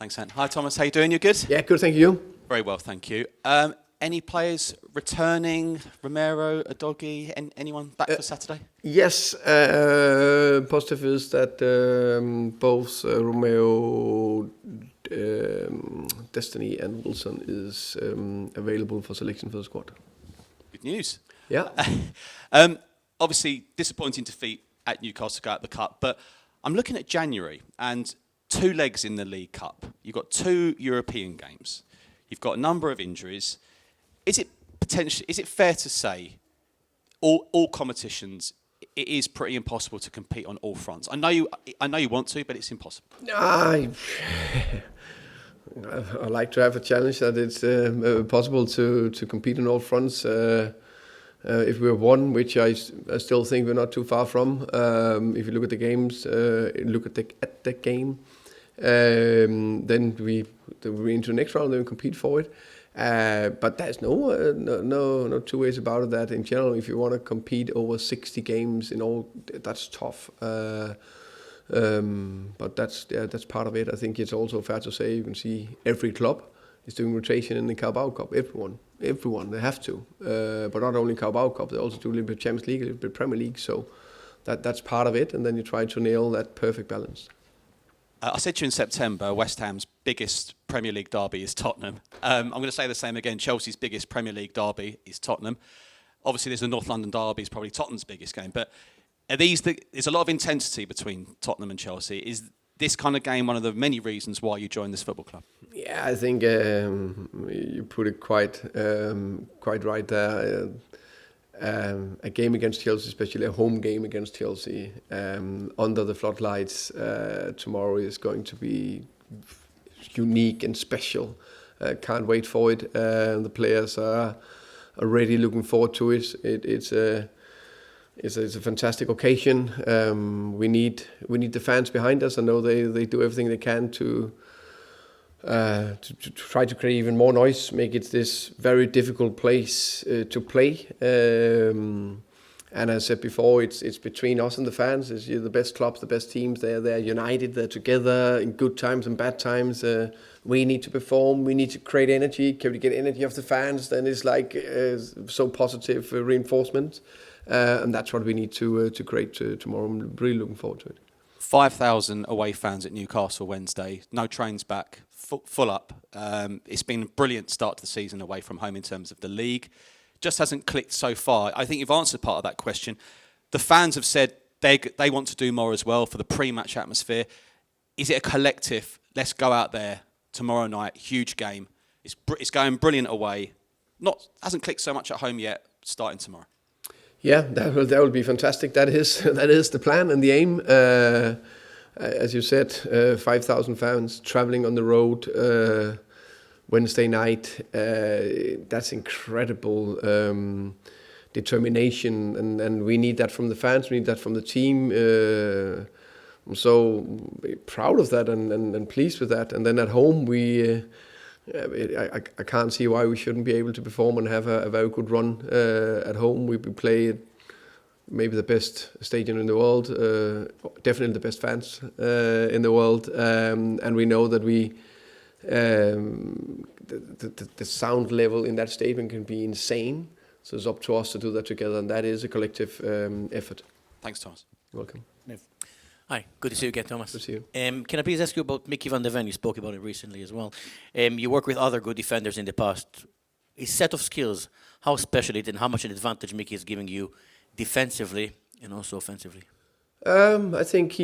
Thanks, Ant. Hi, Thomas. How you doing? You good? Yeah, good, thank you. Very well, thank you. Any players returning? Romero, Adogi, anyone back for Saturday? Yes, positive is that both Romeo, Destiny and Wilson is available for selection for the squad. Good news. Yeah. Obviously, disappointing defeat at Newcastle to go out the cup, but I'm looking at January and 2 legs in the League Cup. You've got 2 European games. You've got a number of injuries. Is it fair to say all competitions it is pretty impossible to compete on all fronts? I know you want to, but it's impossible. I like to have a challenge that it's possible to compete on all fronts. If we're one, which I still think we're not too far from. If you look at the games, look at the game, then we're into the next round and we compete for it. But there's no two ways about it that in general, if you want to compete over 60 games in all, that's tough. But that's part of it. I think it's also fair to say you can see every club is doing rotation in the Carabao Cup. Everyone, they have to. But not only Carabao Cup, they also do a little bit Champions League, a little bit Premier League. So that's part of it, and then you try to nail that perfect balance. I said to you in September, West Ham's biggest Premier League derby is Tottenham. I'm going to say the same again. Chelsea's biggest Premier League derby is Tottenham. Obviously, there's the North London derby, is probably Tottenham's biggest game. But there's a lot of intensity between Tottenham and Chelsea. Is this kind of game one of the many reasons why you joined this football club? Yeah, I think you put it quite right there. A game against Chelsea, especially a home game against Chelsea, under the floodlights tomorrow is going to be unique and special. Can't wait for it. The players are already looking forward to it. It's a fantastic occasion. We need the fans behind us. I know they do everything they can to try to create even more noise, make it this very difficult place to play. And as I said before, it's between us and the fans. It's the best clubs, the best teams. They're united. They're together in good times and bad times. We need to perform. We need to create energy. Can we get energy off the fans? Then it's like so positive reinforcement. And that's what we need to create tomorrow. I'm really looking forward to it. 5,000 away fans at Newcastle Wednesday. No trains back. Full up. It's been a brilliant start to the season away from home in terms of the league. Just hasn't clicked so far. I think you've answered part of that question. The fans have said they want to do more as well for the pre-match atmosphere. Is it a collective? Let's go out there tomorrow night. Huge game. It's going brilliant away. Hasn't clicked so much at home yet. Starting tomorrow. Yeah, that will be fantastic. That is the plan and the aim. As you said, 5,000 fans traveling on the road Wednesday night. That's incredible determination, and we need that from the fans. We need that from the team. I'm so proud of that and pleased with that. And then at home, I can't see why we shouldn't be able to perform and have a very good run at home. We play maybe the best stadium in the world, definitely the best fans in the world, and we know that the sound level in that stadium can be insane. So it's up to us to do that together, and that is a collective effort. Thanks, Thomas. You're welcome. Hi, good to see you again, Thomas. Good to see you. Can I please ask you about Micky van de Ven? You spoke about it recently as well. You work with other good defenders in the past. His set of skills, how special it and how much an advantage Micky is giving you defensively and also offensively? I think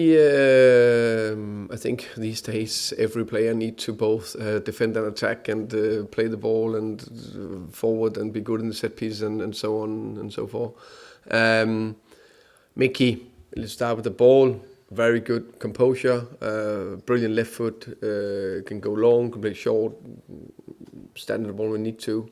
these days every player needs to both defend and attack and play the ball and forward and be good in the set piece and so on and so forth. Micky, let's start with the ball. Very good composure, brilliant left foot, can go long, can play short, stand the ball when need to.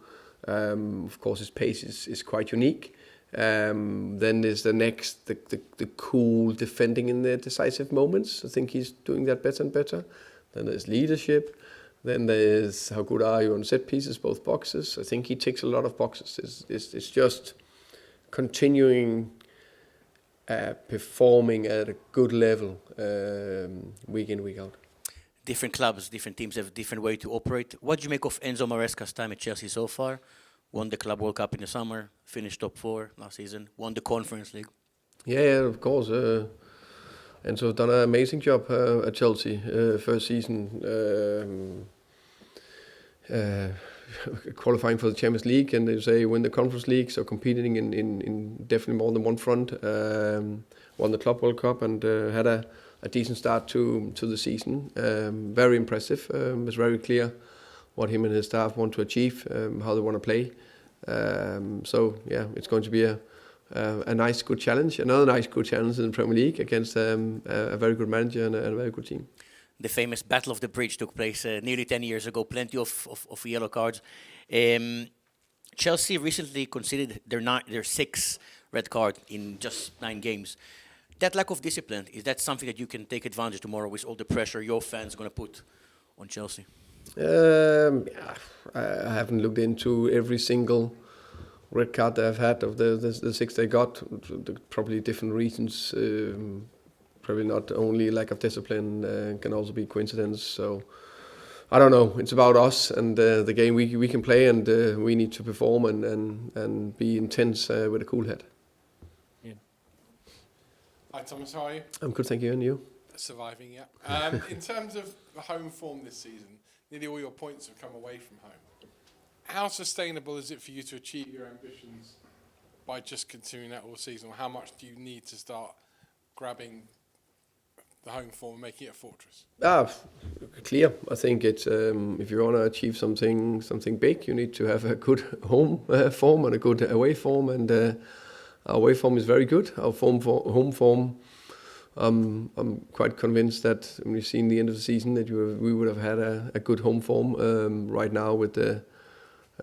Of course, his pace is quite unique. Then there's the cool defending in the decisive moments. I think he's doing that better and better. Then there's leadership. Then there's how good are you on set pieces, both boxes. I think he ticks a lot of boxes. It's just continuing performing at a good level week in, week out. different clubs, different teams have a different way to operate. What do you make of Enzo Maresca's time at Chelsea so far? Won the Club World Cup in the summer, finished top 4 last season, won the Conference League. Yeah, of course. Enzo's done an amazing job at Chelsea. First season, qualifying for the Champions League, and they say win the Conference League, so competing in definitely more than one front. Won the Club World Cup and had a decent start to the season. Very impressive. It was very clear what him and his staff want to achieve, how they want to play. So yeah, it's going to be a nice, good challenge. Another nice, good challenge in the Premier League against a very good manager and a very good team. The famous Battle of the Bridge took place nearly 10 years ago. Plenty of yellow cards. Chelsea recently conceded their 6th red card in just 9 games. That lack of discipline, is that something that you can take advantage tomorrow with all the pressure your fans are going to put on Chelsea? Yeah, I haven't looked into every single red card that I've had of the 6 they got. Probably different reasons. Probably not only lack of discipline, can also be coincidence. So I don't know. It's about us and the game we can play, and we need to perform and be intense with a cool head. Yeah. Hi Thomas, how are you? I'm good, thank you. And you? Surviving, yeah. In terms of the home form this season, nearly all your points have come away from home. How sustainable is it for you to achieve your ambitions by just continuing that all season? Or how much do you need to start grabbing the home form and making it a fortress? Clear. I think it's if you want to achieve something big, you need to have a good home form and a good away form. And our away form is very good. Our home form, I'm quite convinced that when we've seen the end of the season that we would have had a good home form right now with the.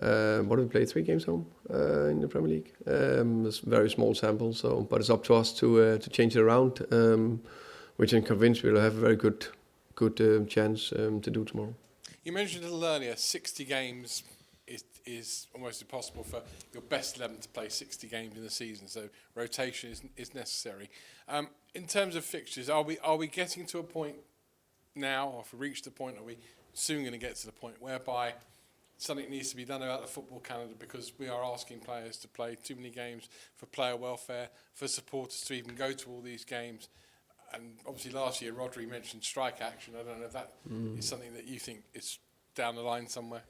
What did we play? 3 games home in the Premier League. It's a very small sample, but it's up to us to change it around, which I'm convinced we'll have a very good chance to do tomorrow. You mentioned a little earlier, 60 games is almost impossible for your best 11 to play 60 games in the season, so rotation is necessary. In terms of fixtures, are we getting to a point now, or if we reach the point, are we soon going to get to the point whereby something needs to be done about the football calendar, because we are asking players to play too many games for player welfare, for supporters to even go to all these games? And obviously last year Rivalry mentioned strike action. I don't know if that is something that you think is down the line somewhere.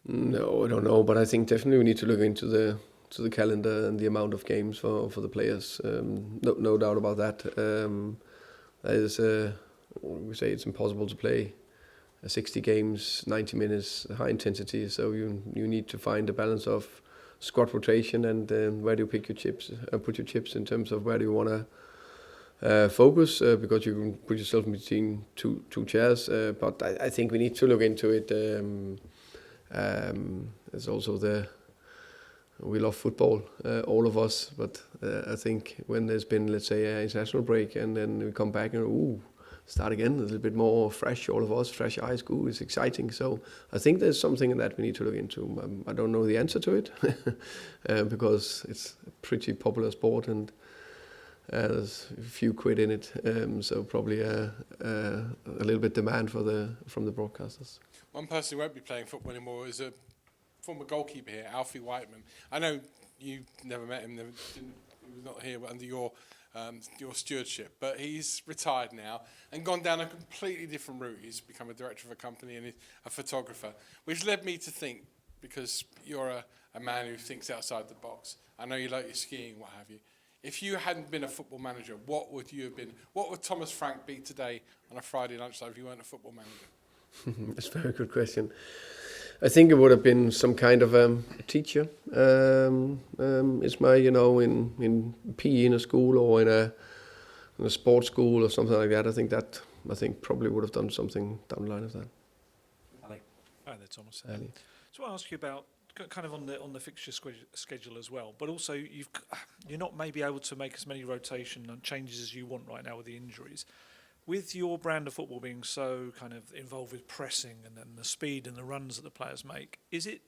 No, I don't know, but I think definitely we need to look into the calendar and the amount of games for the players. No doubt about that. We say it's impossible to play 60 games, 90 minutes, high intensity. So you need to find a balance of squad rotation and where do you pick your chips, put your chips in terms of where do you want to focus, because you can put yourself in between two chairs. But I think we need to look into it. There's also we love football, all of us, but I think when there's been, let's say, an international break and then we come back and start again, a little bit more fresh, all of us, fresh eyes, it's exciting. So I think there's something in that we need to look into. I don't know the answer to it because it's a pretty popular sport and there's a few quid in it. So probably a little bit demand from the broadcasters. One person who won't be playing football anymore is a former goalkeeper here, Alfie Whiteman. I know you never met him, he was not here under your stewardship, but he's retired now and gone down a completely different route. He's become a director of a company and a photographer, which led me to think, because you're a man who thinks outside the box, I know you like your skiing, what have you. If you hadn't been a football manager, what would you have been? What would Thomas Frank be today on a Friday lunchtime if you weren't a football manager? That's a very good question. I think it would have been some kind of a teacher. It's my, in PE in a school or in a sports school or something like that. I think probably would have done something down the line of that. Hi there, Thomas. Ali. So I ask you about kind of on the fixture schedule as well, but also you're not maybe able to make as many rotation and changes as you want right now with the injuries. With your brand of football being so kind of involved with pressing and then the speed and the runs that the players make, is it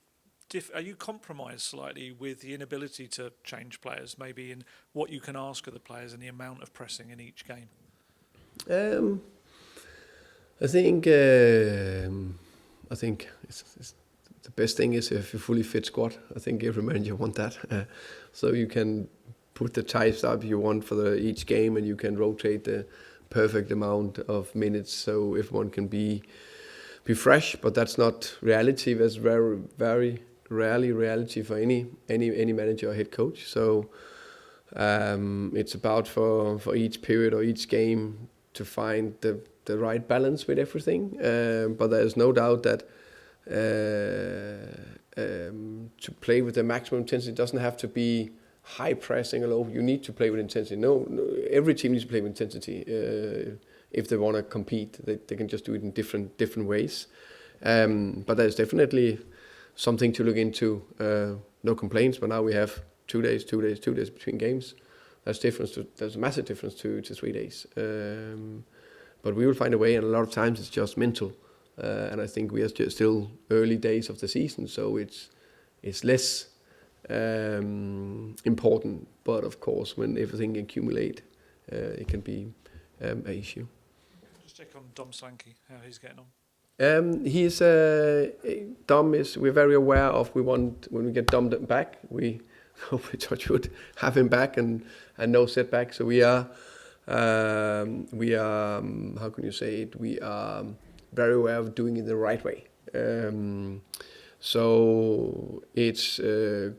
are you compromised slightly with the inability to change players, maybe in what you can ask of the players and the amount of pressing in each game? I think it's the best thing is if you fully fit squad. I think every manager want that, so you can put the types up you want for each game, and you can rotate the perfect amount of minutes so everyone can be fresh. But that's not reality. That's very, very rarely reality for any manager or head coach. So it's about for each period or each game to find the right balance with everything. But there's no doubt that to play with the maximum intensity doesn't have to be high pressing or low. You need to play with intensity. No, every team needs to play with intensity. If they want to compete, they can just do it in different ways. But there's definitely something to look into. No complaints, but now we have 2 days between games. There's a massive difference to 3 days. But we will find a way, and a lot of times it's just mental. And I think we are still early days of the season, so it's less important. But of course, when everything accumulate, it can be an issue. Just check on Dom Slanky, how he's getting on. He's Dom is. We're very aware of. We want when we get Dom back, we hope we touch wood have him back and no setback. So we are how can you say it? We are very aware of doing it the right way. So it's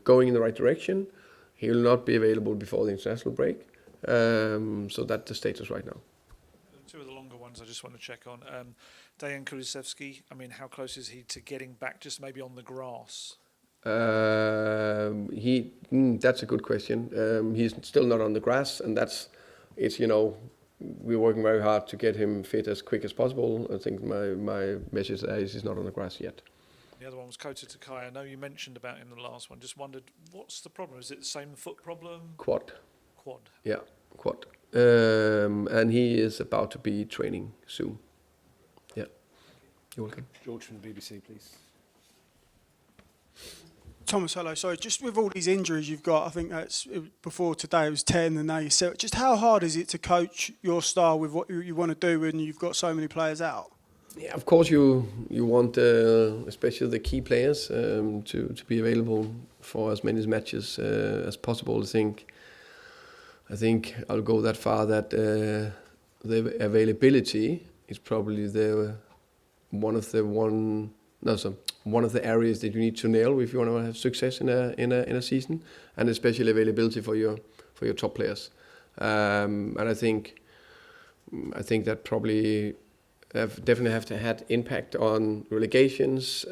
going in the right direction. He will not be available before the international break. So that's the status right now. Two of the longer ones I just want to check on. Dejan Kulusevski, I mean, how close is he to getting back just maybe on the grass? That's a good question. He's still not on the grass, and we're working very hard to get him fit as quick as possible. I think my message is he's not on the grass yet. The other one was Kota Takai. I know you mentioned about in the last one. Just wondered, what's the problem? Is it the same foot problem? Quad. Yeah, quad. And he is about to be training soon. Yeah. You're welcome. George from the BBC, please. Thomas, hello. Sorry, just with all these injuries you've got, I think before today it was 10 and now you're 7. Just how hard is it to coach your style with what you want to do when you've got so many players out? Yeah, of course you want, especially the key players, to be available for as many matches as possible. I think I'll go that far that the availability is probably one of the areas that you need to nail if you want to have success in a season, and especially availability for your top players. And I think that probably definitely have to had impact on relegations,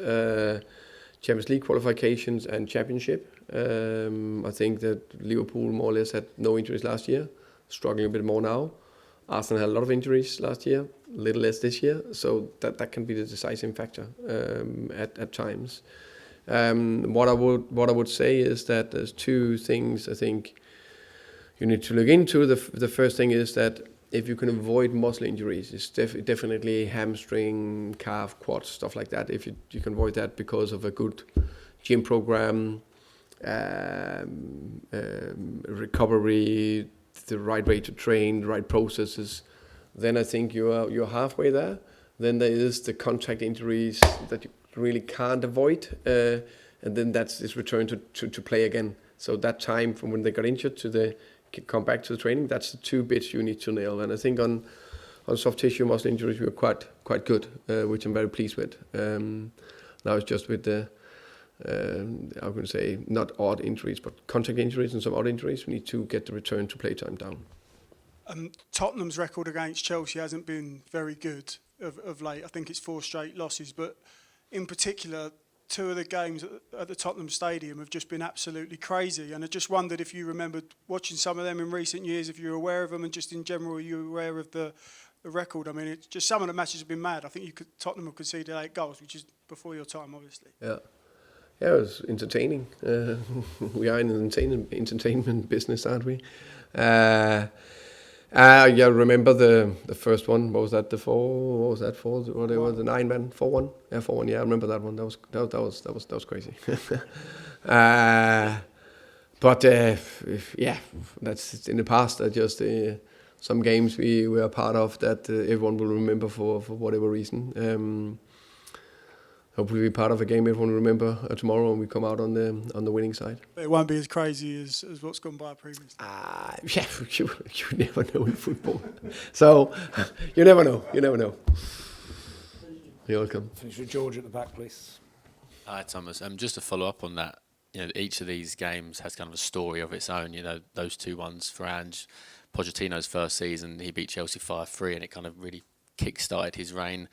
Champions League qualifications, and Championship. I think that Liverpool more or less had no injuries last year, struggling a bit more now. Arsenal had a lot of injuries last year, a little less this year, so that can be the decisive factor at times. What I would say is that there's two things I think you need to look into. The first thing is that if you can avoid muscle injuries, it's definitely hamstring, calf, quad, stuff like that. If you can avoid that because of a good gym program, recovery, the right way to train, the right processes, then I think you're halfway there. Then there is the contact injuries that you really can't avoid, and then that's this return to play again. So that time from when they got injured to the come back to the training, that's the two bits you need to nail. And I think on soft tissue muscle injuries we were quite good, which I'm very pleased with. Now it's just with the I'm going to say not odd injuries, but contact injuries and some odd injuries. We need to get the return to play time down. Tottenham's record against Chelsea hasn't been very good of late. I think it's 4 straight losses, but in particular, 2 of the games at the Tottenham Stadium have just been absolutely crazy. And I just wondered if you remembered watching some of them in recent years, if you're aware of them, and just in general, are you aware of the record? I mean, it's just some of the matches have been mad. I think Tottenham have conceded 8 goals, which is before your time, obviously. Yeah, it was entertaining. We are in an entertainment business, aren't we? Yeah, remember the first one. What was that? The 4? What was that for? Whatever, the 9-man 4-1. Yeah, 4-1. Yeah, I remember that one. That was crazy. But yeah, that's in the past. I just some games we were part of that everyone will remember for whatever reason. Hopefully we're part of a game everyone will remember tomorrow and we come out on the winning side. But it won't be as crazy as what's gone by previously. Yeah, you never know in football. So you never know. You're welcome. Finish with George at the back, please. Hi, Thomas. Just to follow up on that, each of these games has kind of a story of its own. Those 2 ones for Ange, Pochettino's first season, he beat Chelsea 5-3, and it kind of really kick-started his reign.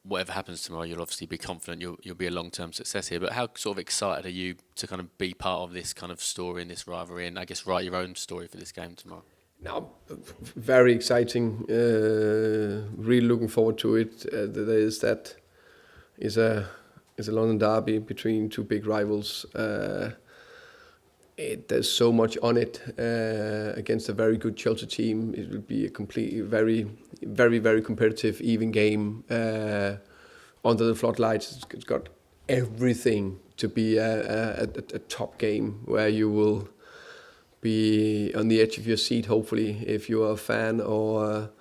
Whatever happens tomorrow, you'll obviously be confident you'll be a long-term success here. But how sort of excited are you to kind of be part of this kind of story and this rivalry, and I guess write your own story for this game tomorrow? No, very exciting. Really looking forward to it. There's a London derby between 2 big rivals. There's so much on it against a very good Chelsea team. It will be a completely very, very, very competitive, even game under the floodlights. It's got everything to be a top game where you will be on the edge of your seat, hopefully, if you are a fan or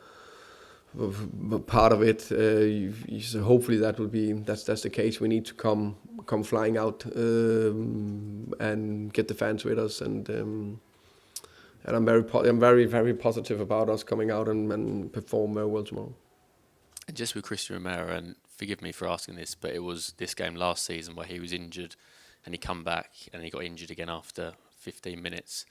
part of it. So hopefully that's the case. We need to come flying out and get the fans with us, and I'm very very positive about us coming out and perform very well tomorrow. And just with Christian Romero, and forgive me for asking this, but it was this game last season where he was injured and he come back and he got injured again after 15 minutes.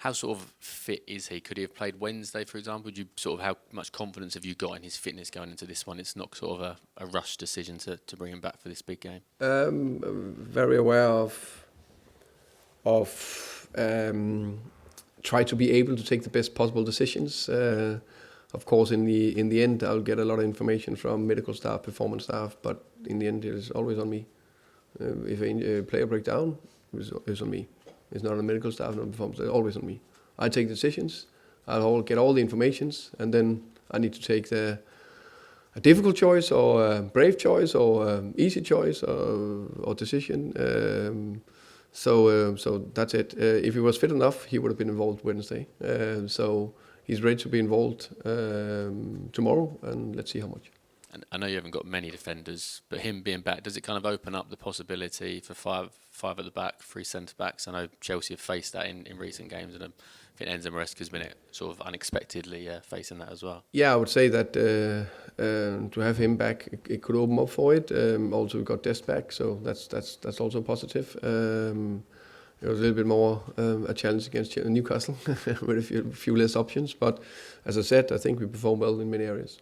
How sort of fit is he? Could he have played Wednesday, for example? How much confidence have you got in his fitness going into this one? It's not sort of a rush decision to bring him back for this big game. Very aware of try to be able to take the best possible decisions. Of course, in the end, I'll get a lot of information from medical staff, performance staff, but in the end, it is always on me. If a player break down, it's on me. It's not on the medical staff, not on performance. It's always on me. I take decisions. I'll get all the informations, and then I need to take a difficult choice, or a brave choice, or easy choice, or decision. So that's it. If he was fit enough, he would have been involved Wednesday. So he's ready to be involved tomorrow, and let's see how much. And I know you haven't got many defenders, but him being back, does it kind of open up the possibility for five at the back, 3 centre-backs? I know Chelsea have faced that in recent games, and I think Enzo has been sort of unexpectedly facing that as well. Yeah, I would say that to have him back, it could open up for it. Also, we've got Dest back, so that's also positive. It was a little bit more a challenge against Newcastle with a few less options, but as I said, I think we performed well in many areas.